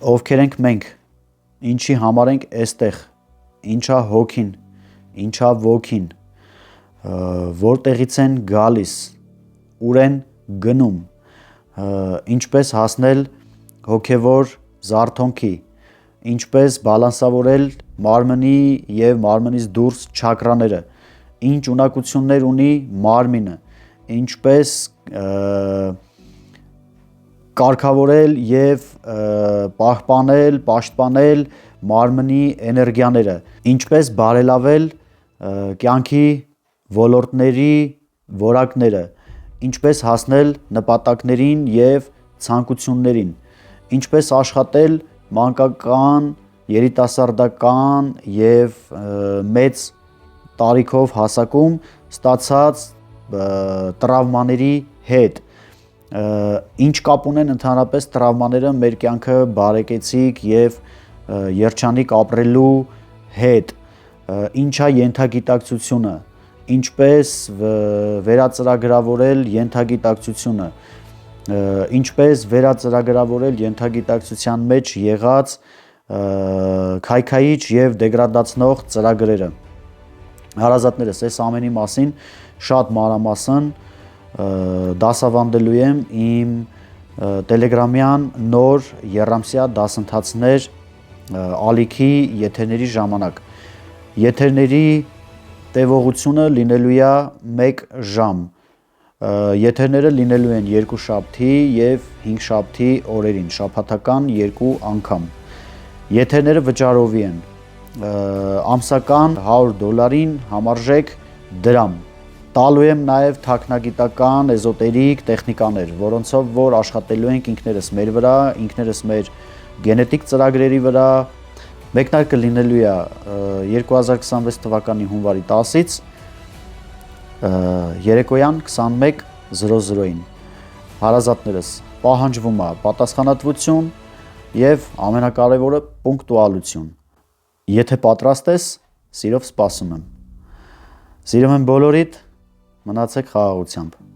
ովքեր ենք մենք, ինչի համար ենք այստեղ, ինչա հոգին, ինչա ոգին, որտեղից են գալիս, ուր են գնում, ինչպես հասնել հոգևոր զարթոնքի, ինչպես բալանսավորել մարմնի և մարմնից դուրս չակրաները, ինչ ունակություններ ունի մարմինը, ինչպես կարգավորել և պահպանել, պաշտպանել մարմնի էներգիաները, ինչպես բարելավել կյանքի ոլորտների որակները, ինչպես հասնել նպատակներին և ցանկություններին, ինչպես աշխատել մանկական, երիտասարդական և մեծ տարիքով հասակում ստացած տրավմաների հետ, ինչ կապ ունեն ընդհանրապես տրավմաները մեր կյանքը բարեկեցիկ և երջանիկ ապրելու հետ, ինչա ենթագիտակցությունը, ինչպես վերածրագրավորել ենթագիտակցությունը, ինչպես վերածրագրավորել ենթագիտակցության մեջ եղած քայքայիչ և դեգրադացնող ծրագրերը։ Հարազատներս, այս ամենի մասին շատ մանրամասն դասավանդելու եմ իմ տելեգրամյան նոր եռամսյա դասընթացներ ալիքի եթերների ժամանակ։ Եթերների տևողությունը լինելու է 1 ժամ, եթերները լինելու են երկուշաբթի և հինգշաբթի օրերին, շաբաթական 2 անգամ, եթերները վճարովի են, ամսական $100 համարժեք դրամ, տալու եմ նաև թաքնագիտական էզոտերիկ տեխնիկաներ, որոնցով որ աշխատելու ենք ինքներս մեր վրա, ինքներս մեր գենետիկ ծրագրերի վրա, մեկնարկը լինելու է 2026 թվականի հունվարի 10-ից երեկոյան 21:00-ին, հարազատներս, պահանջվում է պատասխանատվություն և ամենակարևորը պունկտուալություն, եթե պատրաստ ես, սիրով սպասում եմ, սիրում եմ բոլորիդ, մնացեք խաղաղությամբ։